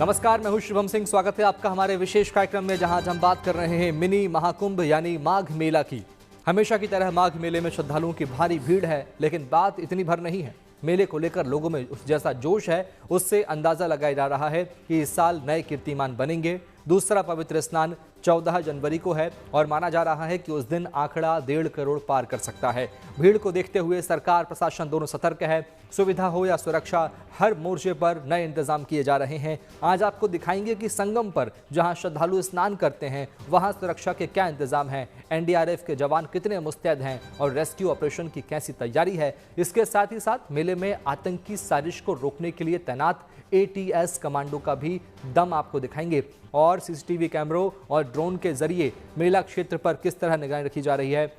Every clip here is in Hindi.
नमस्कार, मैं हूं शुभम सिंह। स्वागत है आपका हमारे विशेष कार्यक्रम में, जहां आज हम बात कर रहे हैं मिनी महाकुंभ यानी माघ मेला की। हमेशा की तरह माघ मेले में श्रद्धालुओं की भारी भीड़ है, लेकिन बात इतनी भर नहीं है। मेले को लेकर लोगों में जैसा जोश है, उससे अंदाजा लगाया जा रहा है कि इस साल नए कीर्तिमान बनेंगे। दूसरा पवित्र स्नान 14 जनवरी को है और माना जा रहा है कि उस दिन आंकड़ा 1.5 करोड़ पार कर सकता है। भीड़ को देखते हुए सरकार प्रशासन दोनों सतर्क है। सुविधा हो या सुरक्षा, हर मोर्चे पर नए इंतजाम किए जा रहे हैं। आज आपको दिखाएंगे कि संगम पर जहां श्रद्धालु स्नान करते हैं, वहां सुरक्षा के क्या इंतजाम हैं, एनडीआरएफ के जवान कितने मुस्तैद हैं और रेस्क्यू ऑपरेशन की कैसी तैयारी है। इसके साथ ही साथ मेले में आतंकी साजिश को रोकने के लिए तैनात एटीएस कमांडो का भी दम आपको दिखाएंगे और सीसीटीवी कैमरों और ड्रोन के जरिए मेला क्षेत्र पर किस तरह निगरानी रखी जा रही है,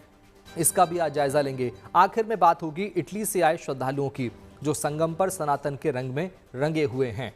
इसका भी आज जायजा लेंगे। आखिर में बात होगी इटली से आए श्रद्धालुओं की, जो संगम पर सनातन के रंग में रंगे हुए हैं।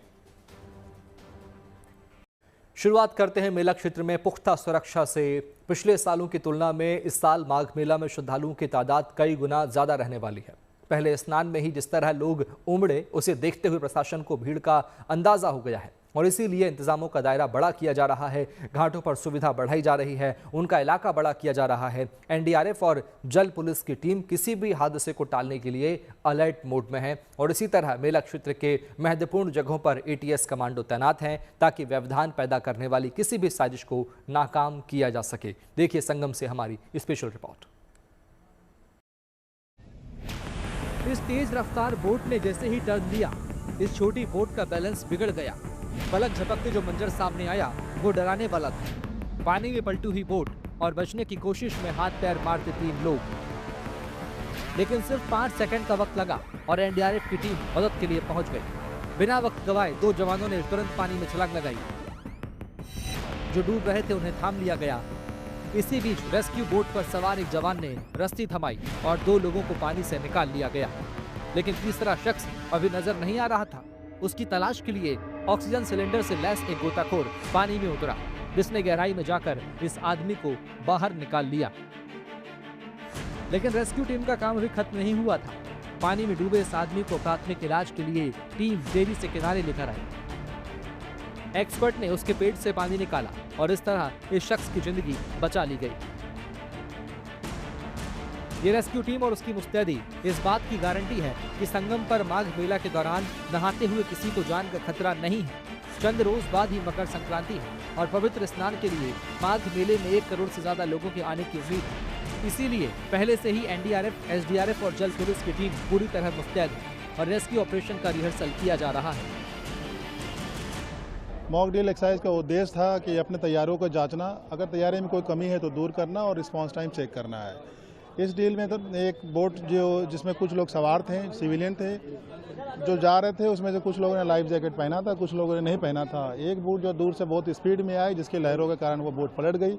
शुरुआत करते हैं मेला क्षेत्र में पुख्ता सुरक्षा से। पिछले सालों की तुलना में इस साल माघ मेला में श्रद्धालुओं की तादाद कई गुना ज्यादा रहने वाली है। पहले स्नान में ही जिस तरह लोग उमड़े, उसे देखते हुए प्रशासन को भीड़ का अंदाजा हो गया है और इसीलिए इंतजामों का दायरा बड़ा किया जा रहा है। घाटों पर सुविधा बढ़ाई जा रही है, उनका इलाका बड़ा किया जा रहा है। एनडीआरएफ और जल पुलिस की टीम किसी भी हादसे को टालने के लिए अलर्ट मोड में है और इसी तरह मेला क्षेत्र के महत्वपूर्ण जगहों पर एटीएस कमांडो तैनात हैं, ताकि व्यवधान पैदा करने वाली किसी भी साजिश को नाकाम किया जा सके। देखिए संगम से हमारी स्पेशल रिपोर्ट। इस तेज रफ्तार बोट ने जैसे ही टर्न लिया, इस छोटी बोट का बैलेंस बिगड़ गया। पलक झपकते जो मंजर सामने आया वो डराने वाला था। पानी में पलटी हुई बोट और बचने की कोशिश में हाथ पैर मारते 3 लोग, लेकिन सिर्फ 5 सेकंड का वक्त लगा और एनडीआरएफ की टीम मदद के लिए पहुंच गई। बिना वक्त गवाए 2 जवानों ने तुरंत पानी में छलांग लगाई। जो डूब रहे थे उन्हें थाम लिया गया। इसी बीच रेस्क्यू बोट पर सवार एक जवान ने रस्सी थमाई और 2 लोगों को पानी से निकाल लिया गया, लेकिन तीसरा शख्स अभी नजर नहीं आ रहा था। उसकी तलाश के लिए ऑक्सीजन सिलेंडर से लैस एक गोताखोर पानी में उतरा, जिसने गहराई में जाकर इस आदमी को बाहर निकाल लिया। लेकिन रेस्क्यू टीम का काम अभी खत्म नहीं हुआ था। पानी में डूबे इस आदमी को प्राथमिक इलाज के लिए टीम देरी से किनारे लेकर आई। एक्सपर्ट ने उसके पेट से पानी निकाला और इस तरह इस शख्स की जिंदगी बचा ली गई। ये रेस्क्यू टीम और उसकी मुस्तैदी इस बात की गारंटी है कि संगम पर माघ मेला के दौरान नहाते हुए किसी को जान का खतरा नहीं है। चंद रोज बाद ही मकर संक्रांति है और पवित्र स्नान के लिए माघ मेले में 1 करोड़ से ज्यादा लोगों के आने की उम्मीद है। इसीलिए पहले से ही एनडीआरएफ, एसडीआरएफ और जल पुलिस की टीम पूरी तरह मुस्तैद है और रेस्क्यू ऑपरेशन का रिहर्सल किया जा रहा है। मॉक ड्रिल एक्सरसाइज का उद्देश्य था कि अपने तैयारों को जांचना, अगर तैयारी में कोई कमी है तो दूर करना और रिस्पांस टाइम चेक करना है। इस डील में तो एक बोट जिसमें कुछ लोग सवार थे, सिविलियन थे, जो जा रहे थे, उसमें से कुछ लोगों ने लाइफ जैकेट पहना था, कुछ लोगों ने नहीं पहना था। एक बोट जो दूर से बहुत स्पीड में आई, जिसकी लहरों के कारण वो बोट पलट गई,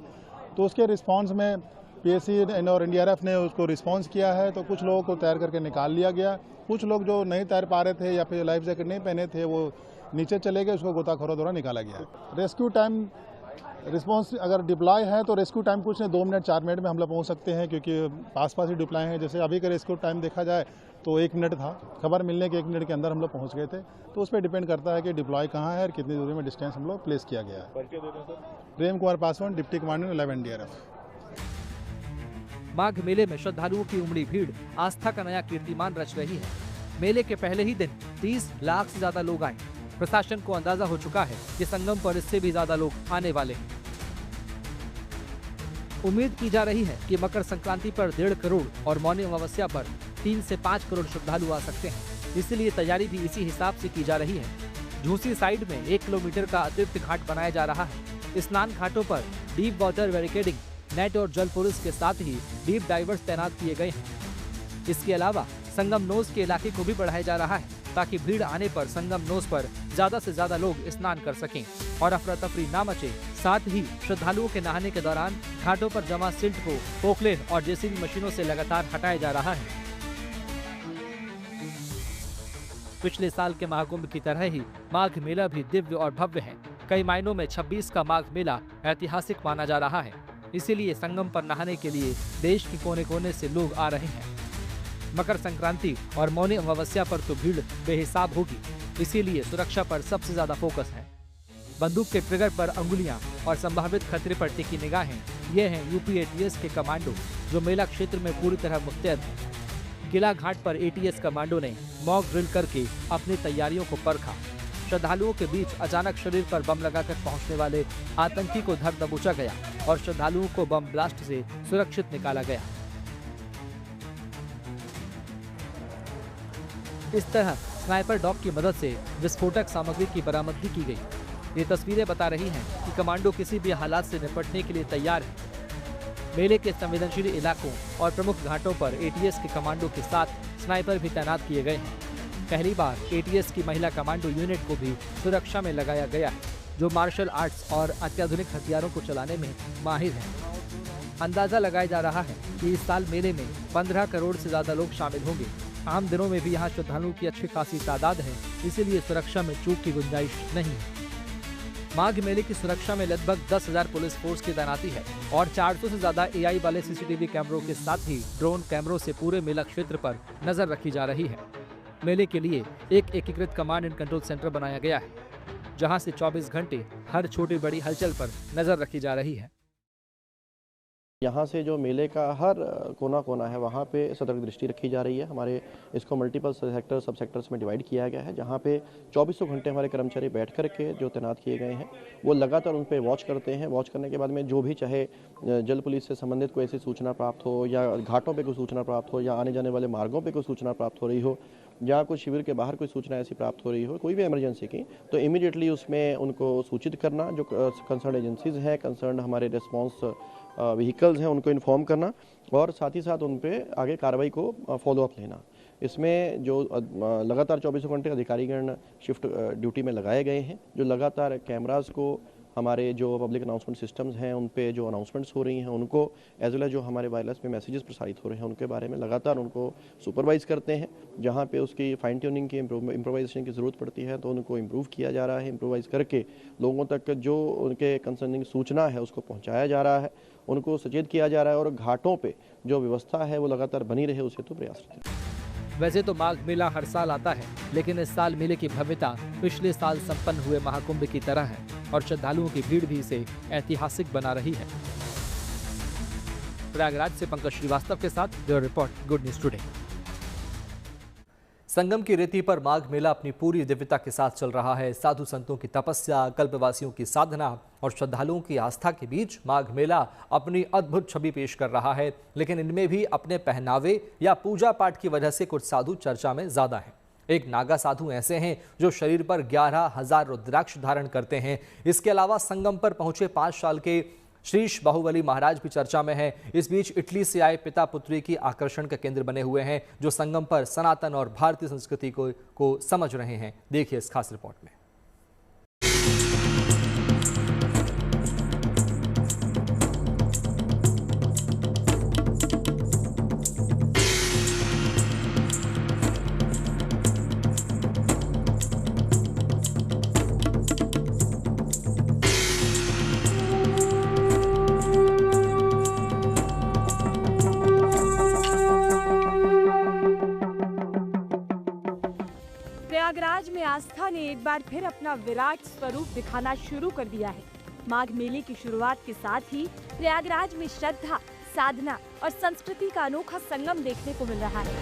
तो उसके रिस्पॉन्स में पीएसी और एनडीआरएफ ने उसको रिस्पॉन्स किया है, तो कुछ लोगों को तैर करके निकाल लिया गया। कुछ लोग जो नहीं तैर पा रहे थे या फिर लाइफ जैकेट नहीं पहने थे, वो नीचे चले गए, उसको गोताखोरों द्वारा निकाला गया। रेस्क्यू टाइम रिस्पांस अगर डिप्लॉय है तो रेस्क्यू टाइम कुछ नहीं, 2 मिनट 4 मिनट में हम लोग पहुँच सकते हैं, क्योंकि पास ही डिप्लॉय हैं। जैसे अभी का रेस्क्यू टाइम देखा जाए तो 1 मिनट था, खबर मिलने के 1 मिनट के अंदर हम लोग पहुँच गए थे। तो उस पर डिपेंड करता है कि डिप्लॉय कहाँ है और कितनी दूरी में डिस्टेंस हम लोग प्लेस किया गया है। Prem Kumar Paswan, deputy commandant 11 NDRF. Magh मेले में श्रद्धालुओं की उमड़ी भीड़ आस्था का नया कीर्तिमान रच रही है। मेले के पहले ही दिन 30 लाख से ज्यादा लोग आए। प्रशासन को अंदाजा हो चुका है कि संगम पर इससे भी ज्यादा लोग आने वाले हैं। उम्मीद की जा रही है कि मकर संक्रांति पर 1.5 करोड़ और मौनी अमावस्या पर 3 से 5 करोड़ श्रद्धालु आ सकते हैं। इसलिए तैयारी भी इसी हिसाब से की जा रही है। झूसी साइड में 1 किलोमीटर का अतिरिक्त घाट बनाया जा रहा है। स्नान घाटों पर डीप वाटर बैरिकेडिंग, नेट और जल पुलिस के साथ ही डीप डाइवर्स तैनात किए गए हैं। इसके अलावा संगम नोज के इलाके को भी बढ़ाया जा रहा है, ताकि भीड़ आने पर संगम नोज पर ज्यादा से ज्यादा लोग स्नान कर सकें और अफरा तफरी ना मचे। साथ ही श्रद्धालुओं के नहाने के दौरान घाटों पर जमा सिल्ट को पोकलेन और जेसीबी मशीनों से लगातार हटाया जा रहा है। पिछले साल के महाकुंभ की तरह ही माघ मेला भी दिव्य और भव्य है। कई मायनों में 26 का माघ मेला ऐतिहासिक माना जा रहा है। इसीलिए संगम पर नहाने के लिए देश के कोने कोने से लोग आ रहे हैं। मकर संक्रांति और मौनी अमावस्या पर तो भीड़ बेहिसाब होगी, इसीलिए सुरक्षा पर सबसे ज्यादा फोकस है। बंदूक के ट्रिगर पर अंगुलियां और संभावित खतरे पर टिकी निगाहें, ये हैं यूपी एटीएस के कमांडो जो मेला क्षेत्र में पूरी तरह मुस्तैद हैं। किला घाट पर एटीएस कमांडो ने मॉक ड्रिल करके अपनी तैयारियों को परखा। श्रद्धालुओं के बीच अचानक शरीर पर बम लगाकर पहुंचने वाले आतंकी को धर दबोचा गया और श्रद्धालुओं को बम ब्लास्ट से सुरक्षित निकाला गया। इस तरह स्नाइपर डॉग की मदद से विस्फोटक सामग्री की बरामदगी की गई। ये तस्वीरें बता रही हैं कि कमांडो किसी भी हालात से निपटने के लिए तैयार हैं। मेले के संवेदनशील इलाकों और प्रमुख घाटों पर एटीएस के कमांडो के साथ स्नाइपर भी तैनात किए गए हैं। पहली बार एटीएस की महिला कमांडो यूनिट को भी सुरक्षा में लगाया गया है, जो मार्शल आर्ट्स और अत्याधुनिक हथियारों को चलाने में माहिर है। अंदाजा लगाया जा रहा है कि इस साल मेले में 15 करोड़ से ज्यादा लोग शामिल होंगे। आम दिनों में भी यहाँ श्रद्धालुओं की अच्छी खासी तादाद है, इसीलिए सुरक्षा में चूक की गुंजाइश नहीं है। माघ मेले की सुरक्षा में लगभग 10,000 पुलिस फोर्स की तैनाती है और 400 से ज्यादा एआई वाले सीसीटीवी कैमरों के साथ ही ड्रोन कैमरों से पूरे मेला क्षेत्र पर नजर रखी जा रही है। मेले के लिए एक एकीकृत कमांड एंड कंट्रोल सेंटर बनाया गया है, जहां से 24 घंटे हर छोटी बड़ी हलचल पर नजर रखी जा रही है। यहाँ से जो मेले का हर कोना कोना है वहाँ पे सतर्क दृष्टि रखी जा रही है। हमारे इसको मल्टीपल सेक्टर सब सेक्टर्स में डिवाइड किया गया है, जहाँ पे 24 घंटे हमारे कर्मचारी बैठ कर के जो तैनात किए गए हैं वो लगातार उन पे वॉच करते हैं। वॉच करने के बाद में जो भी चाहे जल पुलिस से संबंधित कोई ऐसी सूचना प्राप्त हो या घाटों पर कोई सूचना प्राप्त हो या आने जाने वाले मार्गों पर कोई सूचना प्राप्त हो रही हो या कोई शिविर के बाहर कोई सूचना ऐसी प्राप्त हो रही हो, कोई भी इमरजेंसी की, तो इमीडिएटली उसमें उनको सूचित करना। जो कंसर्न एजेंसीज हैं, कंसर्न हमारे रिस्पॉन्स व्हीकल्स हैं, उनको इन्फॉर्म करना और साथ ही साथ उन पे आगे कार्रवाई को फॉलोअप लेना। इसमें जो लगातार 24 घंटे अधिकारीगण शिफ्ट ड्यूटी में लगाए गए हैं, जो लगातार कैमरास को, हमारे जो पब्लिक अनाउंसमेंट सिस्टम्स हैं उन पे जो अनाउंसमेंट्स हो रही हैं उनको, एज वेल एज जो हमारे वायरलेस में मैसेजेस प्रसारित हो रहे हैं उनके बारे में लगातार उनको सुपरवाइज करते हैं। जहाँ पे उसकी फाइन ट्यूनिंग की, इम्प्रोवाइजेशन की ज़रूरत पड़ती है तो उनको इम्प्रूव किया जा रहा है। इम्प्रोवाइज करके लोगों तक जो उनके कंसर्निंग सूचना है उसको पहुँचाया जा रहा है, उनको सचेत किया जा रहा है और घाटों पे जो व्यवस्था है वो लगातार बनी रहे उसे तो प्रयासरत है। वैसे तो माघ मेला हर साल आता है, लेकिन इस साल मेले की भव्यता पिछले साल संपन्न हुए महाकुंभ की तरह है और श्रद्धालुओं की भीड़ भी इसे ऐतिहासिक बना रही है। प्रयागराज से पंकज श्रीवास्तव के साथ bureau report, good news today. Sangam की रेती पर माघ मेला अपनी पूरी दिव्यता के साथ चल रहा है। साधु संतों की तपस्या, कल्पवासियों की साधना और श्रद्धालुओं की आस्था के बीच माघ मेला अपनी अद्भुत छवि पेश कर रहा है। लेकिन इनमें भी अपने पहनावे या पूजा पाठ की वजह से कुछ साधु चर्चा में ज्यादा हैं। एक नागा साधु ऐसे हैं जो शरीर पर 11,000 रुद्राक्ष धारण करते हैं। इसके अलावा संगम पर पहुंचे 5 साल के श्रीश बाहुबली महाराज भी चर्चा में हैं। इस बीच इटली से आए पिता पुत्री की आकर्षण का केंद्र बने हुए हैं, जो संगम पर सनातन और भारतीय संस्कृति को समझ रहे हैं। देखिए इस खास रिपोर्ट में। प्रयागराज में आस्था ने एक बार फिर अपना विराट स्वरूप दिखाना शुरू कर दिया है। माघ मेले की शुरुआत के साथ ही प्रयागराज में श्रद्धा, साधना और संस्कृति का अनोखा संगम देखने को मिल रहा है।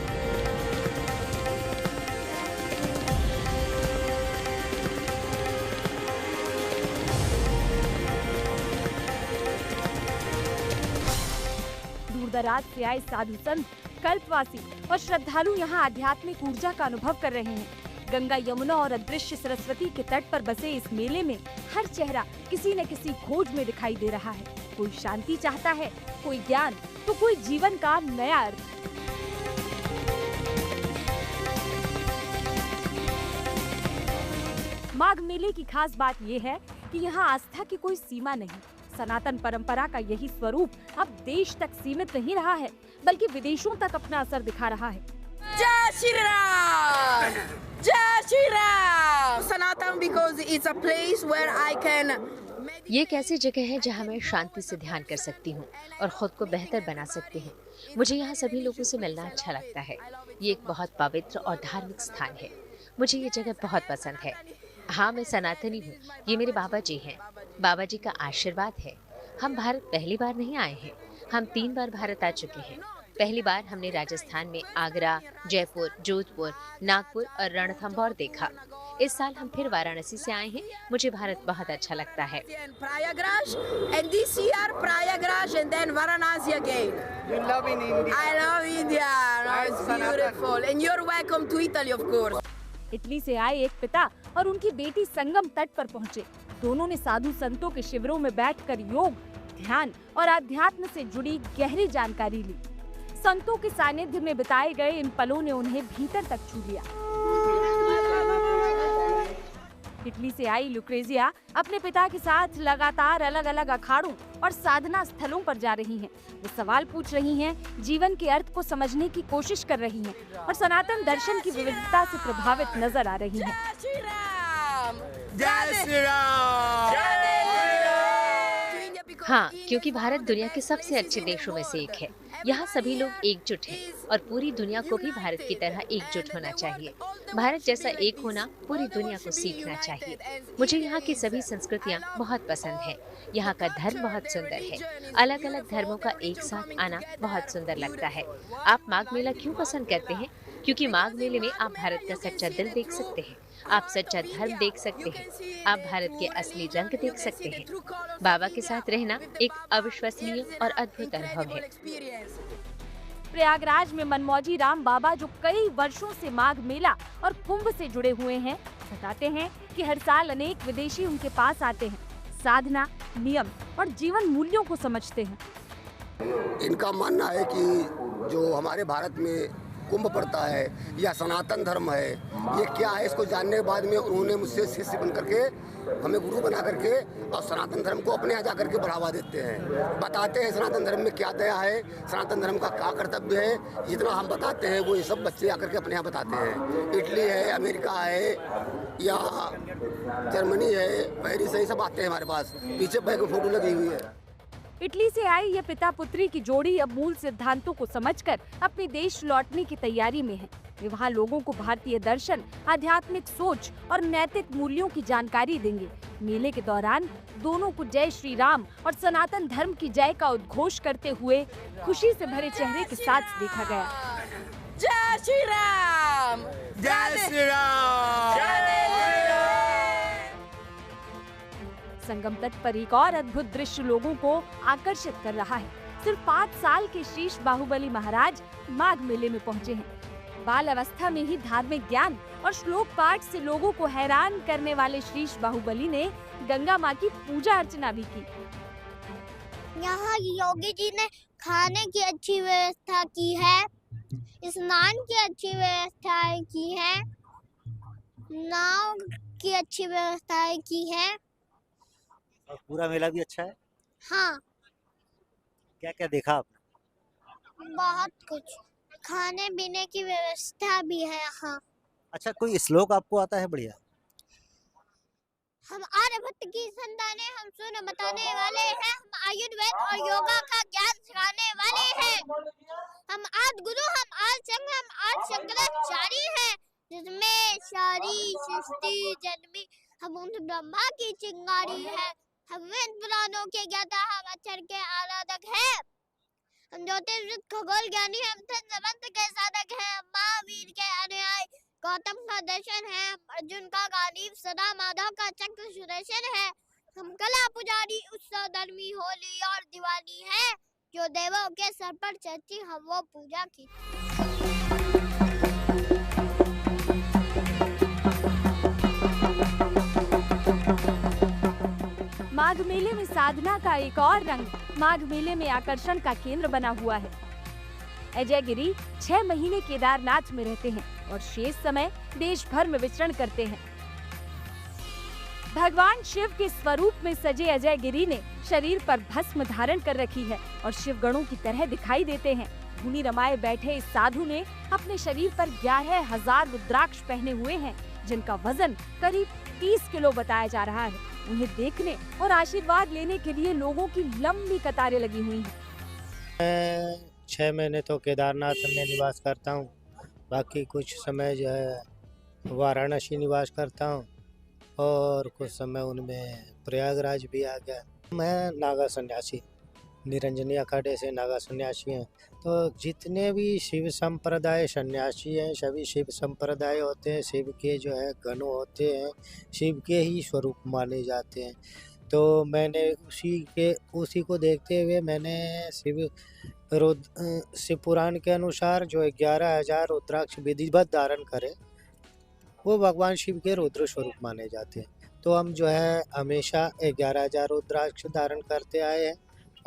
दूर दराज से आए साधु संत, कल्पवासी और श्रद्धालु यहाँ आध्यात्मिक ऊर्जा का अनुभव कर रहे हैं। गंगा, यमुना और अदृश्य सरस्वती के तट पर बसे इस मेले में हर चेहरा किसी न किसी खोज में दिखाई दे रहा है। कोई शांति चाहता है, कोई ज्ञान, तो कोई जीवन का नया अर्थ। माघ मेले की खास बात ये है कि यहाँ आस्था की कोई सीमा नहीं। सनातन परंपरा का यही स्वरूप अब देश तक सीमित नहीं रहा है, बल्कि विदेशों तक अपना असर दिखा रहा है। जय श्री राम, जय श्री राम। सनातन because it's a place where I can। ये एक ऐसी जगह है जहाँ मैं शांति से ध्यान कर सकती हूँ और खुद को बेहतर बना सकती हूँ। मुझे यहाँ सभी लोगों से मिलना अच्छा लगता है। ये एक बहुत पवित्र और धार्मिक स्थान है। मुझे ये जगह बहुत पसंद है। हाँ, मैं सनातनी हूँ। ये मेरे बाबा जी हैं। बाबा जी का आशीर्वाद है। हम भारत पहली बार नहीं आए हैं। हम 3 बार भारत आ चुके हैं। पहली बार हमने राजस्थान में आगरा, जयपुर, जोधपुर, नागपुर और रणथंभौर देखा। इस साल हम फिर वाराणसी से आए हैं। मुझे भारत बहुत अच्छा लगता है। Prayagraj, and this year Prayagraj and then Varanasi again. You love in India. I love India. No, it's beautiful. And you're welcome to Italy, of course. Italy से आए एक पिता और उनकी बेटी संगम तट पर पहुंचे। दोनों ने साधु संतों के शिविरों में बैठकर योग, ध्यान और आध्यात्म से जुड़ी गहरी जानकारी ली। संतों के सानिध्य में बिताए गए इन पलों ने उन्हें भीतर तक छू लिया। इटली से आई लुक्रेजिया अपने पिता के साथ लगातार अलग अलग अखाड़ों और साधना स्थलों पर जा रही हैं। वो सवाल पूछ रही हैं, जीवन के अर्थ को समझने की कोशिश कर रही हैं और सनातन दर्शन की विविधता से प्रभावित नजर आ रही हैं। Jai Shri Ram. जय श्री राम। हाँ, क्योंकि भारत दुनिया के सबसे अच्छे देशों में से एक है। यहाँ सभी लोग एकजुट हैं और पूरी दुनिया को भी भारत की तरह एकजुट होना चाहिए। भारत जैसा एक होना पूरी दुनिया को सीखना चाहिए। मुझे यहाँ की सभी संस्कृतियाँ बहुत पसंद है। यहाँ का धर्म बहुत सुंदर है। अलग अलग धर्मों का एक साथ आना बहुत सुंदर लगता है। आप माघ मेला क्यों पसंद करते हैं? क्योंकि माघ मेले में आप भारत का सच्चा दिल देख सकते हैं, आप सच्चा धर्म देख सकते हैं, आप भारत के असली रंग देख सकते हैं। बाबा के साथ रहना एक अविश्वसनीय और अद्भुत अनुभव है। प्रयागराज में मनमौजी राम बाबा, जो कई वर्षों से माघ मेला और कुंभ से जुड़े हुए हैं, बताते हैं कि हर साल अनेक विदेशी उनके पास आते हैं, साधना, नियम और जीवन मूल्यों को समझते हैं। इनका मानना है कि जो हमारे भारत में कुंभ पड़ता है या सनातन धर्म है, ये क्या है, इसको जानने के बाद में उन्होंने मुझसे शिष्य बन करके हमें गुरु बना करके और सनातन धर्म को अपने यहाँ जा करके बढ़ावा देते हैं, बताते हैं सनातन धर्म में क्या दया है, सनातन धर्म का क्या कर्तव्य है। जितना हम बताते हैं वो ये सब बच्चे आकर के अपने यहाँ बताते हैं। इटली है, अमेरिका है या जर्मनी है, पेरिस है, सब आते हैं हमारे पास। पीछे बैग में फोटो लगी हुई है। इटली से आई ये पिता पुत्री की जोड़ी अब मूल सिद्धांतों को समझकर अपने देश लौटने की तैयारी में है। वे वहाँ लोगों को भारतीय दर्शन, आध्यात्मिक सोच और नैतिक मूल्यों की जानकारी देंगे। मेले के दौरान दोनों को जय श्री राम और सनातन धर्म की जय का उद्घोष करते हुए खुशी से भरे चेहरे के साथ देखा गया। जय श्री राम। जय श्री राम। संगम तट पर एक और अद्भुत दृश्य लोगों को आकर्षित कर रहा है। सिर्फ 5 साल के शीश बाहुबली महाराज माघ मेले में पहुंचे हैं। बाल अवस्था में ही धार्मिक ज्ञान और श्लोक पाठ से लोगों को हैरान करने वाले शीश बाहुबली ने गंगा माँ की पूजा अर्चना भी की। यहाँ योगी जी ने खाने की अच्छी व्यवस्था की है, स्नान की अच्छी व्यवस्था की है, नाव की अच्छी व्यवस्था की है। और पूरा मेला भी अच्छा है। हाँ, क्या क्या देखा आपने? बहुत कुछ, खाने पीने की व्यवस्था भी है यहाँ। अच्छा, कोई श्लोक आपको आता है? बढ़िया। हम आर्यभट्ट की संतान है, हम सुन बताने वाले हैं, हम आयुर्वेद और योगा का ज्ञान सिखाने वाले हैं। हम आदि गुरु, हम आदि संघ, हम आदि शंकराचार्य हैं, जिसमें सारी सृष्टि जन्मी। हम उन ब्रह्मा की चिंगारी है, हम वेद पुराणों के ज्ञाता, हम अक्षर के आराधक हैं। हम ज्योतिष खगोल ज्ञानी, हम संत के साधक हैं, महावीर के अनुयायी, गौतम का दर्शन है, अर्जुन का गालिब, सदा माधव का चक्र सुदर्शन है। हम कला पुजारी, उत्सव धर्मी, होली और दिवाली है, जो देवों के सर पर चढ़ती हम वो पूजा की। माघ मेले में साधना का एक और रंग माघ मेले में आकर्षण का केंद्र बना हुआ है। अजय गिरी 6 महीने केदारनाथ में रहते हैं और शेष समय देश भर में विचरण करते हैं। भगवान शिव के स्वरूप में सजे अजय गिरी ने शरीर पर भस्म धारण कर रखी है और शिव गणों की तरह दिखाई देते हैं। धूनी रमाए बैठे इस साधु ने अपने शरीर पर 11,000 रुद्राक्ष पहने हुए हैं, जिनका वजन करीब 30 किलो बताया जा रहा है। उन्हें देखने और आशीर्वाद लेने के लिए लोगों की लंबी कतारें लगी हुई हैं। मैं 6 महीने तो केदारनाथ में निवास करता हूँ, बाकी कुछ समय जो है वाराणसी निवास करता हूँ और कुछ समय उनमें प्रयागराज भी आ गया। मैं नागा सन्यासी, निरंजनी अखाड़े से नागा सन्यासी हैं। तो जितने भी शिव संप्रदाय सन्यासी हैं, सभी शिव संप्रदाय होते हैं, शिव के जो है गण होते हैं, शिव के ही स्वरूप माने जाते हैं। तो मैंने उसी को देखते हुए मैंने शिव पुराण के अनुसार जो 11,000 रुद्राक्ष विधिवत धारण करे, वो भगवान शिव के रुद्र स्वरूप माने जाते हैं। तो हम जो है हमेशा 11,000 रुद्राक्ष धारण करते आए हैं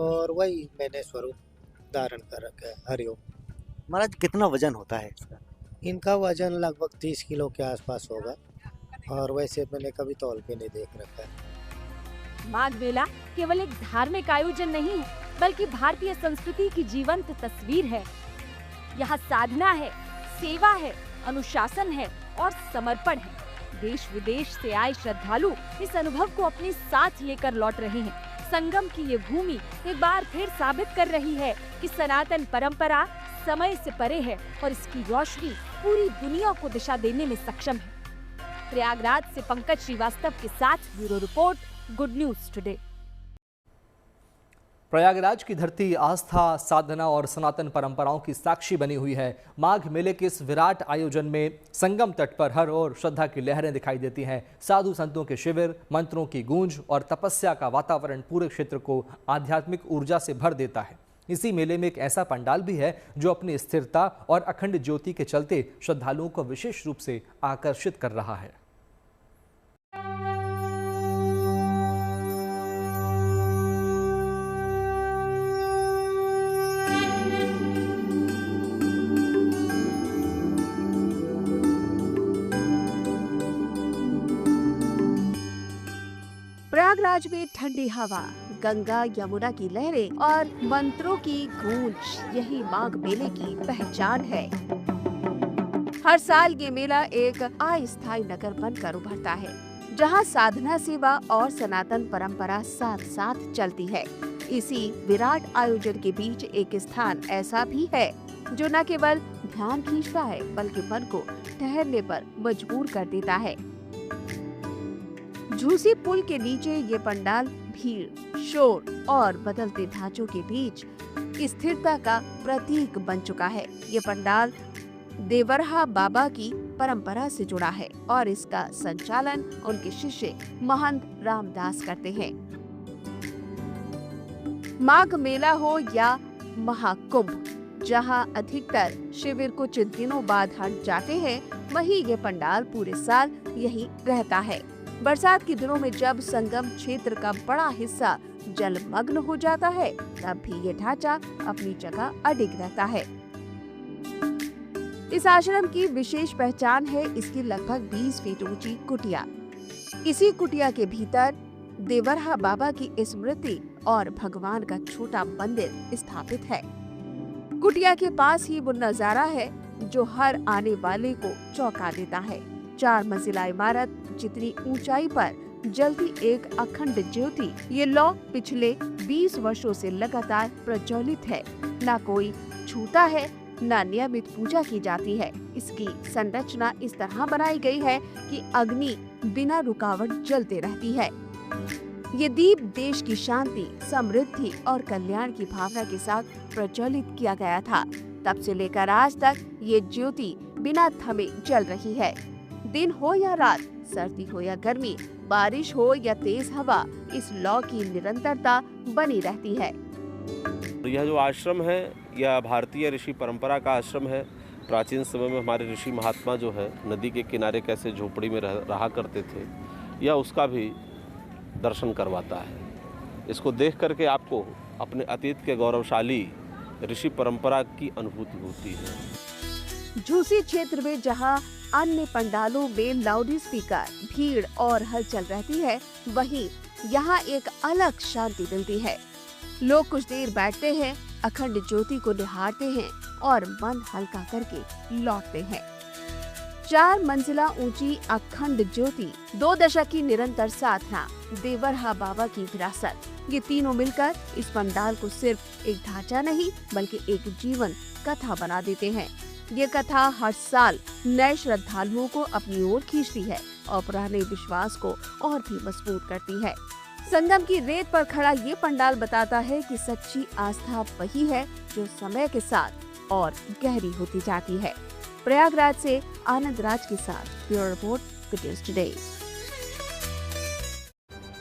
और वही मैंने स्वरूप धारण कर रखा है। हरिओम। महाराज कितना वजन होता है इसका? इनका वजन लगभग 30 किलो के आसपास होगा और वैसे मैंने कभी तौल के नहीं देख रखा है। माघ मेला केवल एक धार्मिक आयोजन नहीं है, बल्कि भारतीय संस्कृति की जीवंत तस्वीर है। यहाँ साधना है, सेवा है, अनुशासन है और समर्पण है। देश विदेश से आए श्रद्धालु इस अनुभव को अपने साथ लेकर लौट रहे हैं। संगम की ये भूमि एक बार फिर साबित कर रही है कि सनातन परंपरा समय से परे है और इसकी रोशनी पूरी दुनिया को दिशा देने में सक्षम है। प्रयागराज से पंकज श्रीवास्तव के साथ bureau report, good news today. Prayagraj की धरती आस्था, साधना और सनातन परंपराओं की साक्षी बनी हुई है। माघ मेले के इस विराट आयोजन में संगम तट पर हर ओर श्रद्धा की लहरें दिखाई देती हैं। साधु संतों के शिविर, मंत्रों की गूंज और तपस्या का वातावरण पूरे क्षेत्र को आध्यात्मिक ऊर्जा से भर देता है। इसी मेले में एक ऐसा पंडाल भी है जो अपनी स्थिरता और अखंड ज्योति के चलते श्रद्धालुओं को विशेष रूप से आकर्षित कर रहा है। प्रयागराज में ठंडी हवा, गंगा यमुना की लहरें और मंत्रों की गूंज यही माघ मेले की पहचान है। हर साल ये मेला एक अस्थायी नगर बनकर उभरता है, जहां साधना, सेवा और सनातन परंपरा साथ साथ चलती है। इसी विराट आयोजन के बीच एक स्थान ऐसा भी है जो न केवल ध्यान खींचता है, बल्कि मन को ठहरने पर मजबूर कर देता है। झूसी पुल के नीचे ये पंडाल भीड़, शोर और बदलते ढांचों के बीच स्थिरता का प्रतीक बन चुका है। ये पंडाल देवरहा बाबा की परंपरा से जुड़ा है और इसका संचालन उनके शिष्य महंत रामदास करते हैं। माघ मेला हो या महाकुंभ, जहां अधिकतर शिविर कुछ दिनों बाद हट जाते हैं, वहीं ये पंडाल पूरे साल यहीं रहता है। बरसात के दिनों में जब संगम क्षेत्र का बड़ा हिस्सा जलमग्न हो जाता है, तब भी ये ढांचा अपनी जगह अडिग रहता है। इस आश्रम की विशेष पहचान है इसकी लगभग 20 फीट ऊंची कुटिया। इसी कुटिया के भीतर देवरहा बाबा की स्मृति और भगवान का छोटा मंदिर स्थापित है। कुटिया के पास ही वो नजारा है जो हर आने वाले को चौंका देता है। 4 मंजिला इमारत जितनी ऊंचाई पर जलती एक अखंड ज्योति, ये लौ पिछले 20 वर्षों से लगातार प्रज्वलित है। ना कोई छूता है, ना नियमित पूजा की जाती है। इसकी संरचना इस तरह बनाई गई है कि अग्नि बिना रुकावट जलते रहती है। ये दीप देश की शांति, समृद्धि और कल्याण की भावना के साथ प्रज्वलित किया गया था। तब से लेकर आज तक ये ज्योति बिना थमे जल रही है। दिन हो या रात, सर्दी हो या गर्मी, बारिश हो या तेज हवा, इस लौ की निरंतरता बनी रहती है। यह जो आश्रम है, यह भारतीय ऋषि परंपरा का आश्रम है। प्राचीन समय में हमारे ऋषि महात्मा जो है नदी के किनारे कैसे झोपड़ी में रहा करते थे, यह उसका भी दर्शन करवाता है। इसको देख करके आपको अपने अतीत के गौरवशाली ऋषि परंपरा की अनुभूति होती है। झूसी क्षेत्र में जहां अन्य पंडालों में लाउड स्पीकर, भीड़ और हलचल रहती है, वहीं यहाँ एक अलग शांति मिलती है। लोग कुछ देर बैठते हैं, अखंड ज्योति को निहारते हैं और मन हल्का करके लौटते हैं। 4 मंजिला ऊंची अखंड ज्योति, 2 दशक की निरंतर साधना, देवरहा बाबा की विरासत, ये तीनों मिलकर इस पंडाल को सिर्फ एक ढांचा नहीं बल्कि एक जीवन कथा बना देते हैं। ये कथा हर साल नए श्रद्धालुओं को अपनी ओर खींचती है और पुराने विश्वास को और भी मजबूत करती है। संगम की रेत पर खड़ा ये पंडाल बताता है कि सच्ची आस्था वही है जो समय के साथ और गहरी होती जाती है। प्रयागराज से आनंद राज के साथ bureau report, good news today.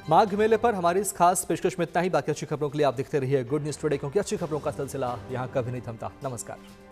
माघ मेले पर हमारी इस खास पेशकश में इतना ही। बाकी अच्छी खबरों के लिए आप देखते रहिए गुड न्यूज टुडे, क्योंकि अच्छी खबरों का सिलसिला यहाँ कभी नहीं थमता। नमस्कार।